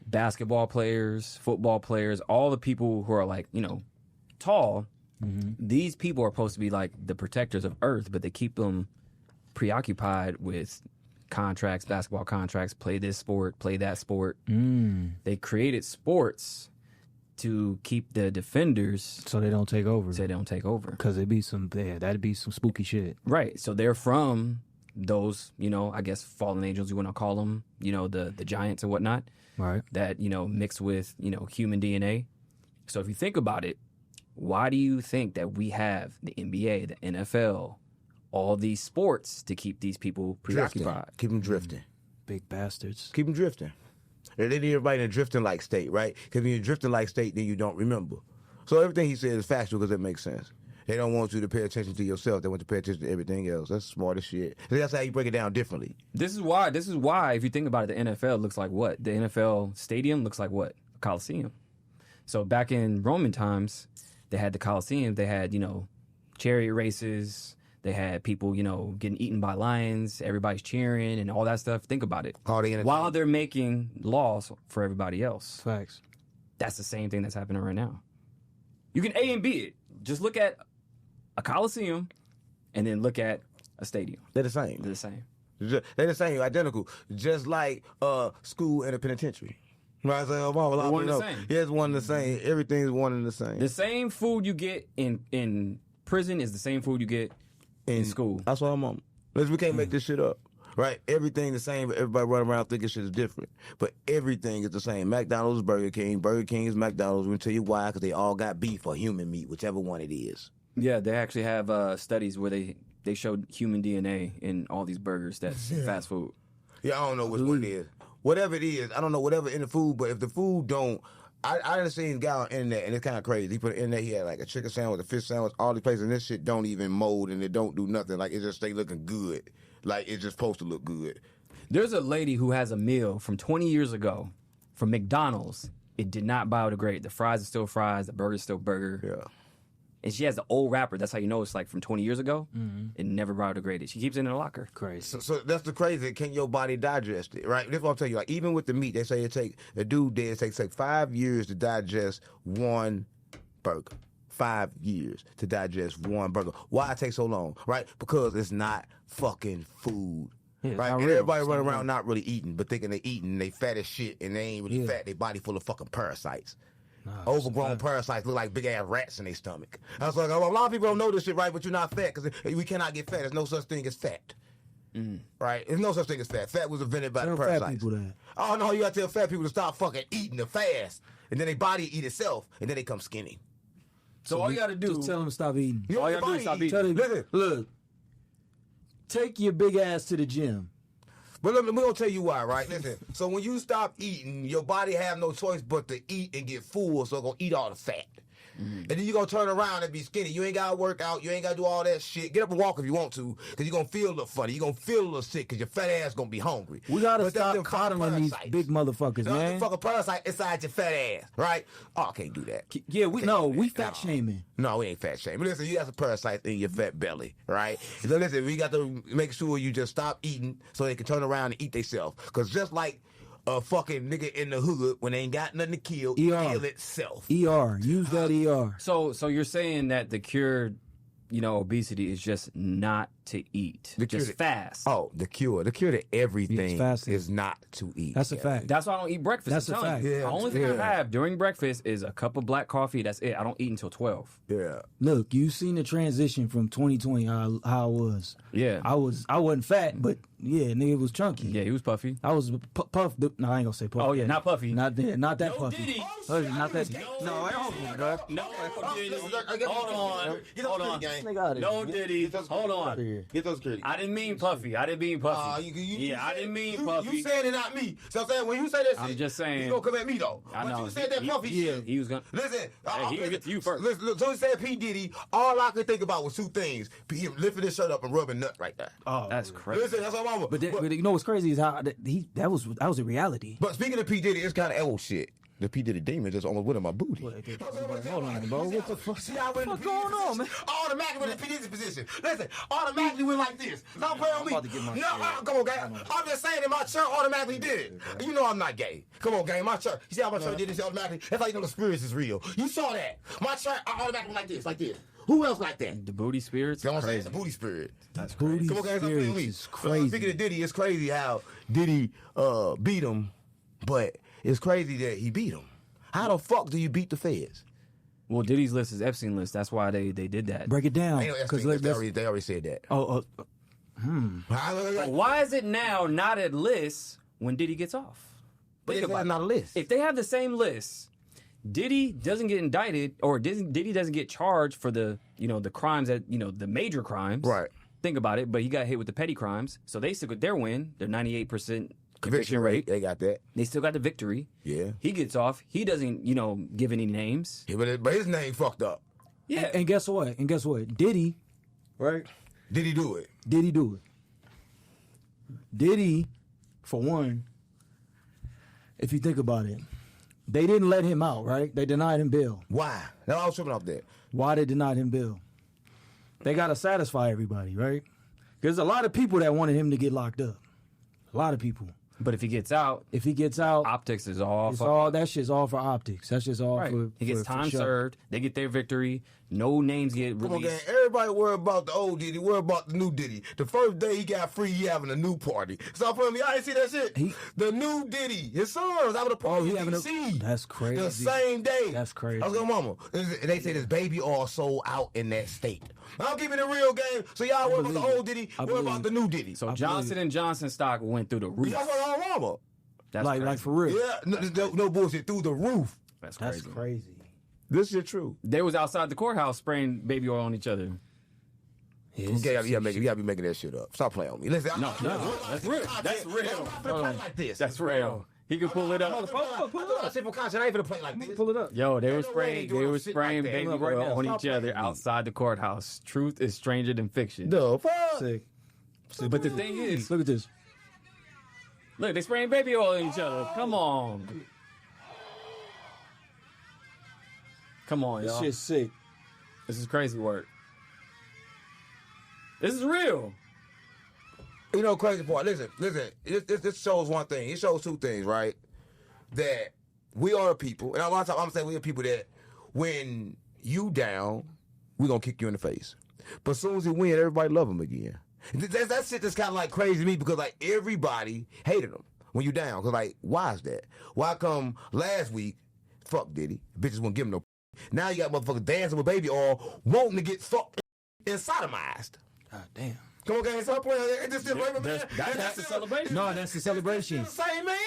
basketball players, football players, all the people who are like, tall. These people are supposed to be like the protectors of Earth, but they keep them preoccupied with contracts, basketball contracts, play this sport, play that sport. They created sports to keep the defenders So they don't take over. Because that'd be some spooky shit. Right. So they're from those, I guess fallen angels, you want to call them, the giants and whatnot. Right. That, mixed with, human DNA. So if you think about it, why do you think that we have the NBA, the NFL, all these sports to keep these people preoccupied? Keep them drifting. Big bastards. Keep them drifting. They need everybody in a drifting like state, right? Because when you're drifting like state, then you don't remember. So everything he said is factual because it makes sense. They don't want you to pay attention to yourself. They want you to pay attention to everything else. That's smart as shit. That's how you break it down differently. This is why, if you think about it, the NFL looks like what? The NFL stadium looks like what? A Coliseum. So back in Roman times, they had the Coliseum. They had, chariot races. They had people, getting eaten by lions. Everybody's cheering and all that stuff. Think about it. While they're making laws for everybody else. Facts. That's the same thing that's happening right now. You can A and B it. Just look at a Coliseum and then look at a stadium. They're the same. They're the same. They're the same, identical. Just like school and a penitentiary. Right? So, one and the same. Yeah, it's one and the same. Everything's one and the same. The same food you get in prison is the same food you get in school. That's what I'm on. We can't make this shit up. Right? Everything the same, but everybody running around thinking shit is different. But everything is the same. McDonald's, Burger King is McDonald's. We'll tell you why, because they all got beef or human meat, whichever one it is. Yeah, they actually have studies where they showed human DNA in all these burgers that's fast food. Yeah, I don't know which one it is. Whatever it is, I don't know, whatever in the food, but if the food don't, I done seen a guy on the internet, and it's kind of crazy. He put it in there, he had like a chicken sandwich, a fish sandwich, all these places, and this shit don't even mold, and it don't do nothing. Like, it just stay looking good. Like, it's just supposed to look good. There's a lady who has a meal from 20 years ago from McDonald's. It did not biodegrade. The fries are still fries. The burger's still burger. Yeah. And she has the old wrapper. That's how you know it's like from 20 years ago. It never biodegraded. She keeps it in her locker. Crazy. So that's the crazy. Can your body digest it, right? That's what I'm telling you. Like, even with the meat, they say it takes 5 years to digest one burger. 5 years to digest one burger. Why it takes so long, right? Because it's not fucking food. Yeah, right? And real. everybody running around not really eating, but thinking they eating, they fat as shit, and they ain't really fat. Their body full of fucking parasites. Overgrown parasites look like big ass rats in their stomach. I was like, a lot of people don't know this shit, right? But you're not fat because we cannot get fat. There's no such thing as fat. Right? There's no such thing as fat. Fat was invented by the parasites. Fat people that. Oh no, you gotta tell fat people to stop fucking eating the fast, and then their body eat itself, and then they come skinny. So all you got to do, Just tell them to stop eating. all you got to do is stop eating. Listen, look, take your big ass to the gym. But we're gonna tell you why, right? Listen. So when you stop eating, your body have no choice but to eat and get full, so it's gonna eat all the fat. And then you're gonna turn around and be skinny. You ain't gotta work out, you ain't gotta do all that shit. Get up and walk if you want to, because you're gonna feel a little funny. You're gonna feel a little sick because your fat ass gonna be hungry. We gotta But that's stop them fucking coddling these parasites. big motherfuckers, That's man. the fucking parasite inside your fat ass, right? Oh, I can't do that. Yeah, we fat shaming. No, we ain't fat shaming. Listen, you got some parasites in your fat belly, right? So listen, we got to make sure you just stop eating so they can turn around and eat themselves. Because just like a fucking nigga in the hood, when they ain't got nothing to kill, kill itself. Use that ER. So you're saying that the cure, obesity is just not to eat, just fast. Oh, the cure to everything is not to eat. That's a fact. That's why I don't eat breakfast. That's I'm a telling fact. you. Yeah, the only thing I have during breakfast is a cup of black coffee. That's it. I don't eat until 12. Yeah. Look, you seen the transition from 2020 how I was. Yeah. I wasn't fat, but yeah, nigga was chunky. Yeah, he was puffy. I was puffed. No, I ain't gonna say puffy. Oh yeah, not puffy. Not that No puffy. Diddy. Not that. No, I don't. No Diddy. Hold on. Nigga out of No here. Diddy. Hold on. Get those security. I didn't mean puffy. I didn't mean puffy. I didn't mean puffy. You saying it, not me. So I'm saying when you say that shit, I'm just saying. you gonna come at me though. I know. But you said that puffy shit. He was gonna. Listen, He gonna get to you first. Listen, look, so he said P. Diddy. All I could think about was two things: him lifting his shirt up and rubbing nut right there. Oh, That's crazy. Listen, that's what I'm. but you know what's crazy is how that was a reality. But speaking of P. Diddy, it's kind of old shit. The P Diddy demon just almost went in my booty. Hold on, bro. What the fuck? See, I went What's going on, man? Automatically went in P Diddy's position. Listen, automatically went like this. Don't play on me. about to get my No, shit. come on, gang. I'm just saying that my church automatically did it. You know I'm not gay. Come on, gang. My church. You see how my church did this automatically? That's how you know the spirits is real. You saw that. My church automatically went like this. Who else like that? The booty spirits. You know what I'm saying? The booty spirit. That's crazy. Come on, guys, stop playing with me. It's crazy. Speaking of Diddy, it's crazy how Diddy beat him, but it's crazy that he beat him. How the fuck do you beat the feds? Well, Diddy's list is Epstein list. That's why they did that. Break it down. Ain't no Because Epstein, they already said that. Why is it now not a list when Diddy gets off? But it's not a list. If they have the same list, Diddy doesn't get indicted, or Diddy doesn't get charged for the crimes that the major crimes. Right. Think about it, but he got hit with the petty crimes, so they still got their win. Their 98% conviction rate. They got that. They still got the victory. Yeah. He gets off. He doesn't give any names. Yeah, but his name fucked up. Yeah. And guess what? Diddy, right? Did he do it? Did he do it? Diddy, for one, if you think about it, they didn't let him out, right? They denied him bail. Why? Now I was tripping off that. Why they denied him bail? They got to satisfy everybody, right? There's a lot of people that wanted him to get locked up. A lot of people. But if he gets out, Optics is all. it's all that shit's all for optics. That's just all Right. for. He gets for time show. served. They get their victory. No names get Come on, gang. released. Everybody worry about the old Diddy, worry about the new Diddy. The first day he got free, he having a new party. Stop playing me. I didn't see that shit. The new Diddy, his son was having a party in D.C. That's crazy. The same day. That's crazy. I was like, mama, and they say this baby all sold out in that state. I'm keeping it real, game. So y'all worry about the old Diddy, worry about the new Diddy. So Johnson & Johnson stock went through the roof. That's what I'm mama. That's like crazy. for real. Yeah, no bullshit, through the roof. That's That's crazy. crazy. This shit true. They was outside the courthouse spraying baby oil on each other. You gotta be making that shit up. Stop playing on me. Listen, No, that's real. That's real. I'm gonna play like this. That's real. He could pull it up. Simple content. I ain't gonna play like this. Pull it up. Yo, they were Ain't no way spraying. doing They were shit spraying like that. baby Look, right oil now. on Stop each other playing with me. outside the courthouse. Truth is stranger than fiction. The fuck? Sick. But the thing is, Look at this. look, they spraying baby oil on each other. Come on. Come on, This y'all. shit's sick. This is crazy work. This is real. You know, crazy part. Listen. This shows one thing. It shows two things, right? That we are a people, and a lot of times I'm saying we are people that when you down, we gonna kick you in the face. But as soon as he win, everybody love him again. That shit that's kind of like crazy to me because like everybody hated him when you down. Cause like, why is that? Why come last week, fuck Diddy, bitches wouldn't give him no. Now you got motherfuckers dancing with baby oil, wanting to get fucked and sodomized. God damn. Come on, guys, stop playing. It's still man. That's the celebration. No, that's the celebration. The same man.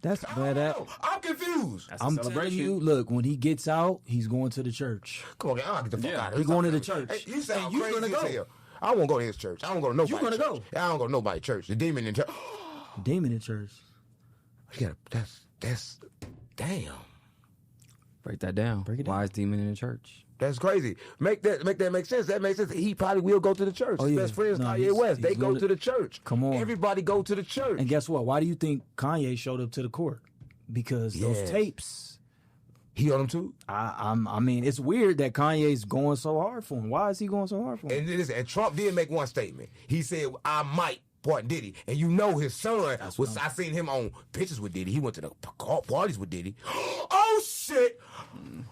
That's I bad. don't know. I'm confused. That's the I'm telling celebration. you, look, when he gets out, he's going to the church. Come on, guys, I'll get the fuck Yeah. out of here. He going to the church. Hey, you sound And you crazy gonna as go. hell. I won't go to his church. I don't go to nobody's gonna church. go. I don't go to nobody's church. The demon in church. Demon in church. Yeah, that's damn. Break that down. Break it down. Why is demon in the church? That's crazy. Make that make sense. That makes sense. He probably will go to the church. Oh, His yeah. best friends, No, Kanye he's- West. They he's go going to the church. Come on. Everybody go to the church. And guess what? Why do you think Kanye showed up to the court? Because those Yes. tapes. He on them too. I mean, it's weird that Kanye's going so hard for him. Why is he going so hard for him? And Trump did make one statement. He said, I might part Diddy. And you know his son was, I seen him on pictures with Diddy. He went to the parties with Diddy. Oh, shit.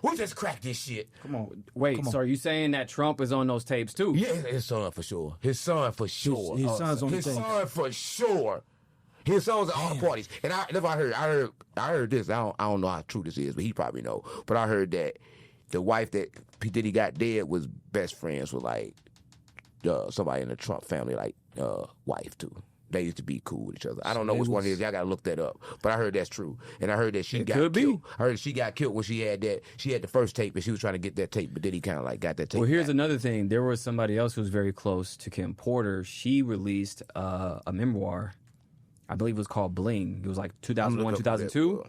We just cracked this shit. Come on. Wait, Come on. so are you saying that Trump is on those tapes too? Yeah, his son for sure. His son for sure. His son's on the His tape. son for sure. His son's at all the parties. And I heard this. I don't know how true this is, but he probably know. But I heard that the wife that P. Diddy got dead was best friends with like somebody in the Trump family, like wife too. They used to be cool with each other. I don't know which one it is. Y'all gotta look that up. But I heard that's true. And I heard that she got could be. killed. I heard she got killed when she had that. She had the first tape, and she was trying to get that tape, but Diddy kind of like got that tape. Well, here's back. another thing. There was somebody else who was very close to Kim Porter. She released a memoir. I believe it was called Bling. It was like 2001, 2002.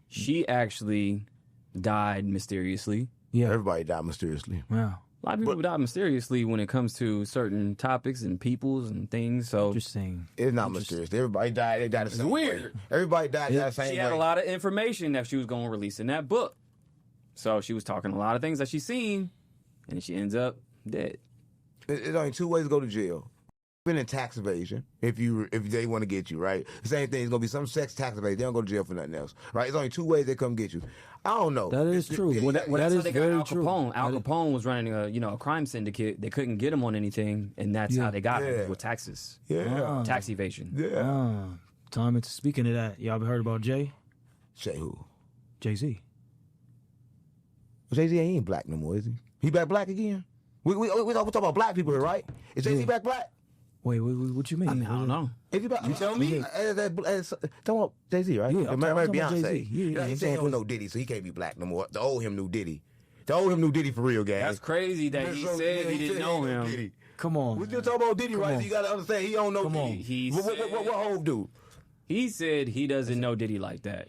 She actually died mysteriously. Yeah. Everybody died mysteriously. Wow. A lot of people die mysteriously when it comes to certain topics and peoples and things. So Interesting. It's not mysterious. Everybody died. They died the same weird. way. Everybody died the same way. she had a lot of information that she was going to release in that book. So she was talking a lot of things that she's seen, and she ends up dead. There's only two ways to go to jail. Been in tax evasion, if they want to get you, right? The same thing, it's gonna be some sex tax evasion. They don't go to jail for nothing else, right? It's only two ways they come get you. I don't know. That is true. That That's is how they got very Al true. Capone. Al Capone was running a crime syndicate. They couldn't get him on anything, and that's how they got him with taxes. Yeah. Tax evasion. Yeah. Tom, speaking of that, y'all ever heard about Jay? Say who? Jay-Z. Jay-Z ain't black no more, is he? He back again? We talking about black people here, right? Is Jay-Z back black? Wait, what you mean? I don't know. Is he back? You tell me. Talking about Jay-Z, right? Yeah, I'm Married talking about Beyonce. Jay-Z. Yeah, He said he don't know Diddy, so he can't be black no more. The old him knew Diddy. The old him knew Diddy for real, guys. That's crazy that he said he didn't know him. Diddy. Come on. We still talking about Diddy, right? So you gotta understand he don't know Diddy. What Hov do? He said he doesn't know Diddy like that.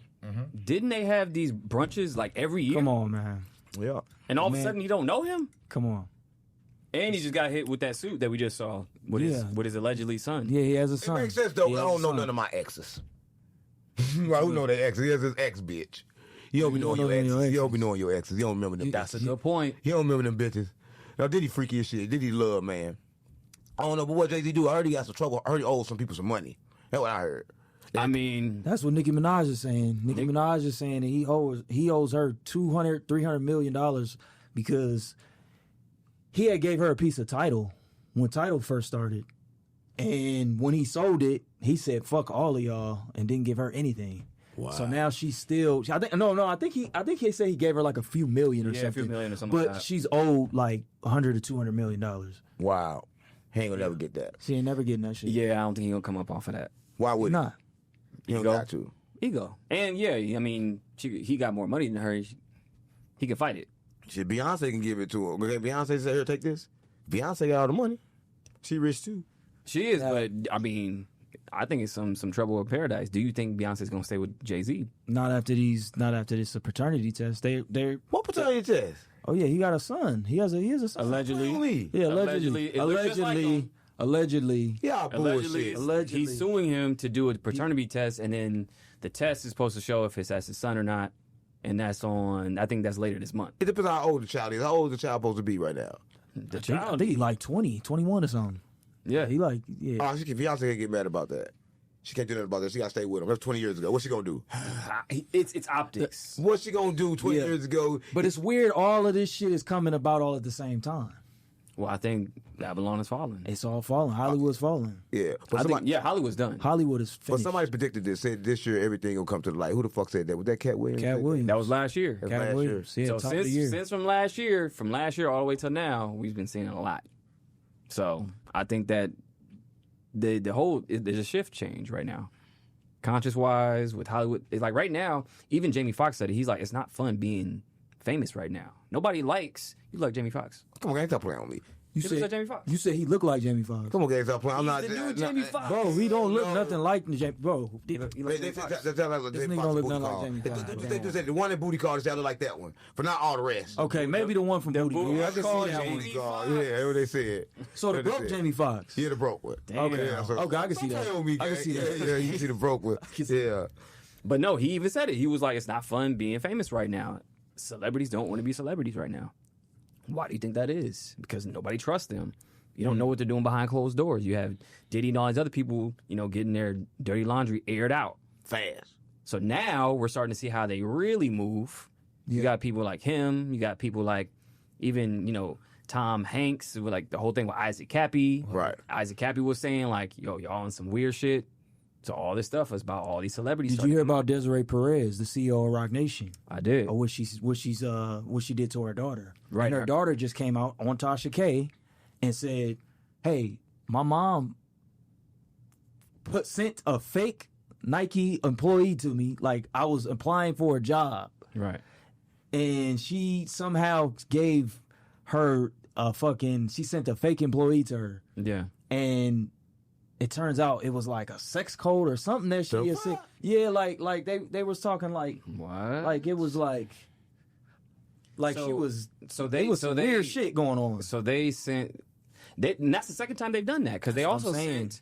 Didn't they have these brunches like every year? Come on, man. Yeah. And all of a sudden you don't know him? Come on. And he just got hit with that suit that we just saw with his allegedly son. Yeah, he has a It son. makes sense though. He I has don't a know son. none of my exes. Right, who know their exes? He has his ex bitch. You don't be knowing your exes. You don't be knowing your exes. You don't remember them. That's a good point. You don't remember them bitches. Now, Diddy freaky as shit. Diddy love, man. I don't know, but what Jay-Z do? I heard he got some trouble. I heard he owes some people some money. That's what I heard. I mean, That's what Nicki Minaj is saying. Nicki Minaj is saying that he owes her $200-300 million because he had gave her a piece of Tidal when Tidal first started, and when he sold it, he said "fuck all of y'all" and didn't give her anything. Wow. So now she's still. I think he said he gave her like a few million or something. a few million or something. But like that. she's owed like $100 to $200 million. Wow. He ain't gonna never get that. She ain't never getting that shit. Yeah, I don't think he'll come up off of that. Why would Nah. he? He don't got to. Ego. And yeah, I mean, he got more money than her. He can fight it. Shit, Beyonce can give it to him. Okay, Beyonce said, "Here, take this." Beyonce got all the money. She rich too. She is, but I mean, I think it's some trouble with paradise. Do you think Beyonce's gonna stay with Jay-Z? Not after this paternity test. They're What paternity test? Oh yeah, he got a son. He has a son. Allegedly. Yeah, Allegedly. It looks just like him. Allegedly. Yeah, bullshit. Allegedly. He's suing him to do a paternity test, and then the test is supposed to show if that's his son or not. And that's on, I think that's later this month. It depends on how old the child is. How old is the child supposed to be right now? The I child. think he like 20, 21 or something. Yeah. He like, yeah. Oh, Beyonce can't get mad about that. She can't do nothing about that. She got to stay with him. That's 20 years ago. What's she going to do? It's optics. What's she going to do 20 years ago? But it's weird. All of this shit is coming about all at the same time. Well, I think Babylon is falling. It's all falling. Hollywood's falling. Yeah. But I think, somebody, Hollywood's done. Hollywood is but finished. somebody predicted this, said this year everything will come to the light. Who the fuck said that? Was that Cat Williams? Cat Williams. That was last year. That's Cat last Williams. Yeah, So top of the year. since from last year all the way till now, we've been seeing a lot. So I think that the whole there's a shift change right now, conscious wise with Hollywood. It's like right now, even Jamie Foxx said it. He's like, it's not fun being famous right now. Nobody likes you like Jamie Foxx. Come on, guys, stop playing on me. You He looks like Jamie Foxx. You said he looked like Jamie Foxx. Come on, guys, stop playing. I'm not. He's the new Jamie Foxx. Bro, he don't look nothing like Jamie. Bro, He look They like say Jamie Foxx. that's like This Jamie nigga Foxx don't look booty nothing like call. Jamie Foxx. They just said the one in booty call sounded like that one, but not all the rest. okay, maybe the one from Booty. Booty Yeah, I can Call see that Jamie one. Booty call. Yeah, that's what they said. So the That's what broke they said. Jamie Foxx. Yeah, the broke one. Okay, Yeah, so- okay, I can see Don't that. play on me, I can guys. see that. Yeah, you can see the broke one. Yeah. But no, he even said it. He was like, it's not fun being famous right now. Celebrities don't want to be celebrities right now. Why do you think that is? Because nobody trusts them. You don't know what they're doing behind closed doors. You have Diddy and all these other people, getting their dirty laundry aired out Fast. So now we're starting to see how they really move. You got people like him. You got people like even, Tom Hanks with like the whole thing with Isaac Cappy. Right. Isaac Cappy was saying like, yo, y'all on some weird shit. So all this stuff is about all these celebrities. Did you hear about Desiree Perez, the CEO of Rock Nation? I did. Or what she did to her daughter. Right. And her daughter just came out on Tasha K and said, "Hey, my mom sent a fake Nike employee to me, like I was applying for a job, Right. and she somehow gave her she sent a fake employee to her, Yeah. and it turns out it was like a sex code or something that she had said. Yeah, like they was talking like What? like it was like." Like she was. So There was some weird shit going on. So they sent. And that's the second time they've done that because they also sent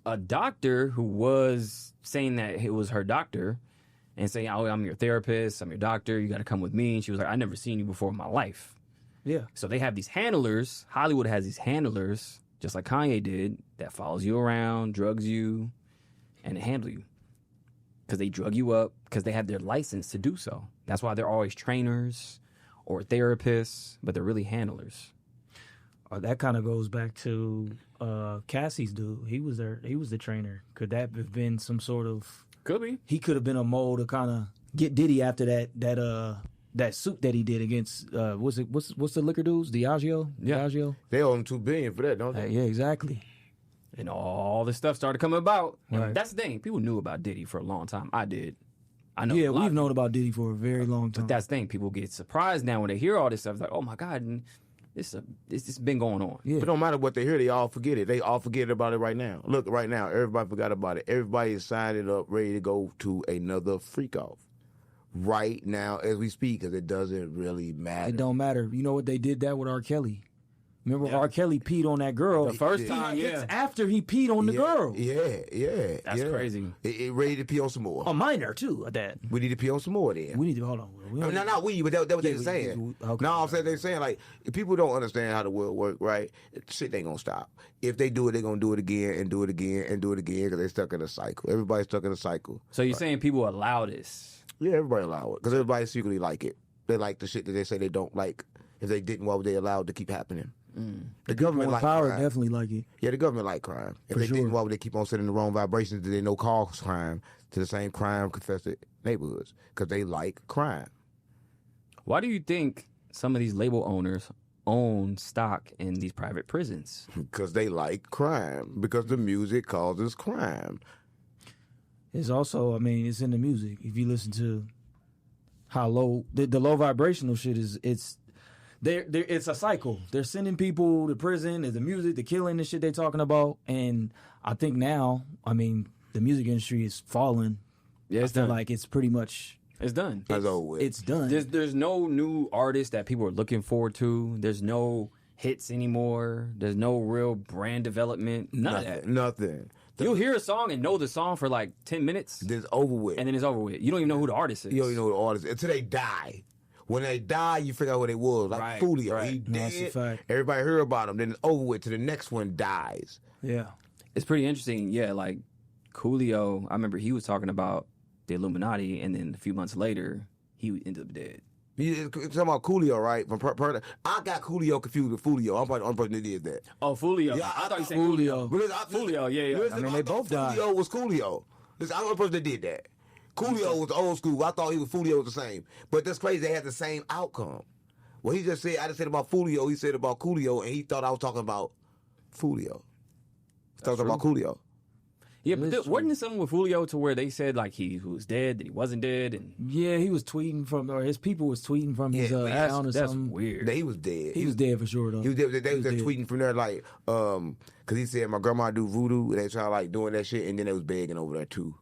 a doctor who was saying that it was her doctor and saying, "Oh, I'm your therapist. I'm your doctor. You got to come with me." And she was like, "I never seen you before in my life." Yeah. So they have these handlers. Hollywood has these handlers, just like Kanye did, that follows you around, drugs you, and handle you. Because they drug you up, because they have their license to do so. That's why they're always trainers or therapists, but they're really handlers. That kind of goes back to Cassie's dude. He was there. He was the trainer. Could that have been some sort of? Could be. He could have been a mole to kind of get Diddy after that suit that he did against what's the liquor dudes? Diageo. Yeah. Diageo. They owe him $2 billion for that, don't they? Yeah, exactly. And all this stuff started coming about. Right. That's the thing. People knew about Diddy for a long time. I did. I know. Yeah, we've known about Diddy for a very long time. But that's the thing. People get surprised now when they hear all this stuff. It's like, oh my God, and this has been going on. Yeah. But no matter what they hear, they all forget it. They all forget about it right now. Look, right now, everybody forgot about it. Everybody is signing up, ready to go to another freak off. Right now, as we speak, because it doesn't really matter. It don't matter. You know what they did that with R. Kelly? Remember R. Kelly peed on that girl? The first time, It's after he peed on the girl. Yeah. That's crazy. It ready to pee on some more. A minor, too, at that. We need to pee on some more then. We need to, hold on. No, not we, but that's what they're saying. Okay. No, I'm saying they're saying, like, if people don't understand how the world works, right, shit ain't gonna stop. If they do it, they're gonna do it again and do it again and do it again because they're stuck in a cycle. Everybody's stuck in a cycle. So you're saying people allow this? Yeah, everybody allow it because everybody secretly like it. They like the shit that they say they don't like. If they didn't, why would they allow it to keep happening? The government like power crime. definitely like it. Yeah, the government like crime. If For they sure. didn't, why would they keep on sending the wrong vibrations that they know cause crime to the same crime-confessed neighborhoods? Because they like crime. Why do you think some of these label owners own stock in these private prisons? Because they like crime. Because the music causes crime. It's also, I mean, it's in the music. If you listen to how low, the low vibrational shit is, it's a cycle. They're sending people to prison. There's the music, the killing, the shit they're talking about. And I think now, I mean, the music industry is falling. Yeah, it's I feel done. like it's pretty much, It's done. That's over with. it's done. There's no new artist that people are looking forward to. There's no hits anymore. There's no real brand development. None of that. Nothing. You'll hear a song and know the song for like 10 minutes, It's over with. and then it's over with. You don't even know who the artist is. You don't even know the artist until they die. When they die, you figure out what they was. Like Right, Fulio, right. he That's a dead. fact. Everybody heard about him. Then it's over with till the next one dies. Yeah. It's pretty interesting. Yeah, like Coolio, I remember he was talking about the Illuminati, and then a few months later, he ended up dead. You talking about Coolio, right? From I got Coolio confused with Fulio. I'm probably the only person that did that. Oh, Fulio. Yeah, I thought you said Fulio. But listen, Fulio, yeah. Listen, I mean, they thought both died. Coolio was Coolio. Listen, I'm the only person that did that. Coolio was old school. I thought he was Fulio was the same. But that's crazy. They had the same outcome. Well, he just said, I just said about Fulio. He said about Coolio, and he thought I was talking about Fulio. He thought about Coolio. Yeah, but wasn't there something with Fulio to where they said like he was dead, that he wasn't dead, and Yeah, he was tweeting from, or his people was tweeting from his account or that's something. weird. He was dead. He was dead for sure, though. He was dead. They was just dead. tweeting from there like, because he said my grandma do voodoo. And they try like doing that shit, and then they was begging over there too.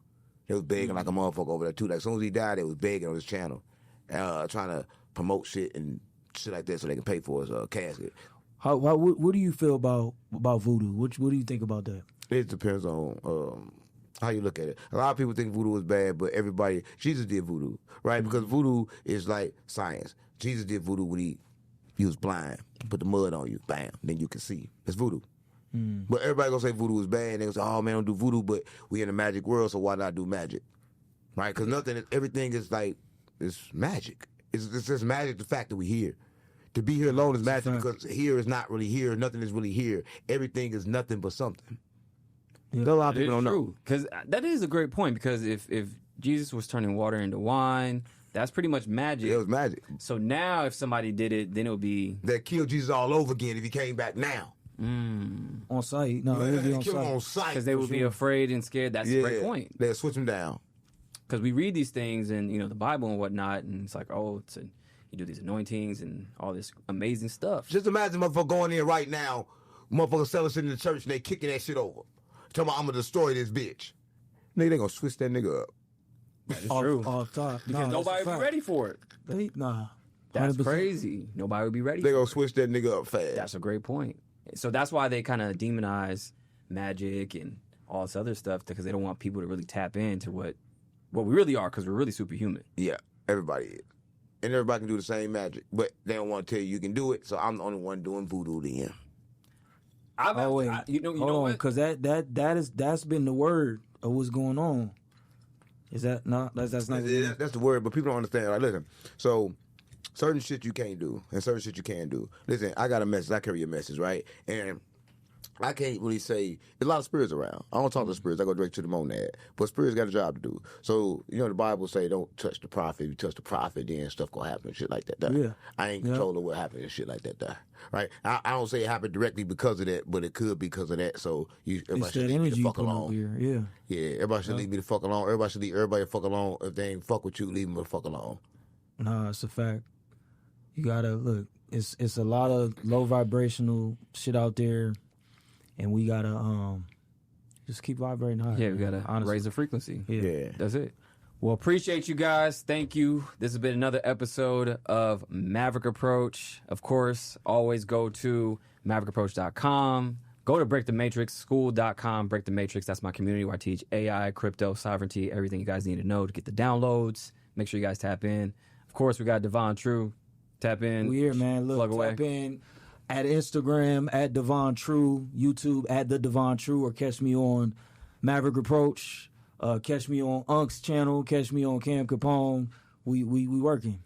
They was begging like a motherfucker over there too. Like as soon as he died, they was begging on his channel, trying to promote shit and shit like that so they can pay for his casket. What do you feel about voodoo? What do you think about that? It depends on how you look at it. A lot of people think voodoo was bad, but Jesus did voodoo, right? Because voodoo is like science. Jesus did voodoo when he was blind, put the mud on you, bam, then you can see. It's voodoo. But everybody gonna say voodoo is bad. And they gonna say, oh man, don't do voodoo, but we in a magic world, so why not do magic? Right? Because everything is like, it's magic. It's just magic, the fact that we here. To be here alone is magic because here is not really here. Nothing is really here. Everything is nothing but something. A lot of people don't know. Because that is a great point, because if Jesus was turning water into wine, that's pretty much magic. It was magic. So now if somebody did it, then it would be... They'd kill Jesus all over again if he came back now. On site? No, it would be They'd on kill him on site. sight. Because they would be afraid and scared. That's a great point. They'd switch him down. Because we read these things in the Bible and whatnot, and it's like, oh, you do these anointings and all this amazing stuff. Just imagine motherfucker going in right now, motherfucker selling shit in the church and they kicking that shit over. Talking about, I'm gonna destroy this bitch. Nigga, they gonna switch that nigga up. That is true. Off top. Because nobody be ready for it. Nah. That's 100%. crazy. Nobody would be ready. They for gonna it. switch that nigga up fast. That's a great point. So that's why they kind of demonize magic and all this other stuff, because they don't want people to really tap into what we really are, because we're really superhuman. Yeah, everybody is. And everybody can do the same magic, but they don't want to tell you can do it, so I'm the only one doing voodoo then. Oh wait, hold hold on, because that's been the word of what's going on. Is that not? That's not. That's the word, but people don't understand. Like, listen, so certain shit you can't do, and certain shit you can do. Listen, I got a message. I carry a message, right? And I can't really say there's a lot of spirits around. I don't talk to spirits. I go direct to the monad. But spirits got a job to do. So, the Bible say don't touch the prophet. If you touch the prophet, then stuff gonna happen and shit like that. Yeah. I ain't controlling what happened and shit like that. Right? I don't say it happened directly because of that, but it could be because of that. So everybody It's should that leave me energy the fuck putting alone. up here. Yeah. Yeah, everybody should leave me the fuck alone. Everybody should leave everybody the fuck alone. If they ain't fuck with you, leave them the fuck alone. Nah, it's a fact. You gotta look. It's a lot of low vibrational shit out there, and we gotta just keep vibrating high. Yeah, we gotta honestly raise the frequency. Yeah. That's it. Well, appreciate you guys. Thank you. This has been another episode of Maverick Approach. Of course, always go to maverickapproach.com. Go to breakthematrixschool.com. Break the Matrix. That's my community where I teach AI, crypto, sovereignty, everything you guys need to know to get the downloads. Make sure you guys tap in. Of course, we got Devon True. Tap in. We here, man. Look, plug away. tap in at Instagram at Devon True, YouTube at the Devon True, or catch me on Maverick Approach. Catch me on Unk's channel. Catch me on Cam Capone. We working.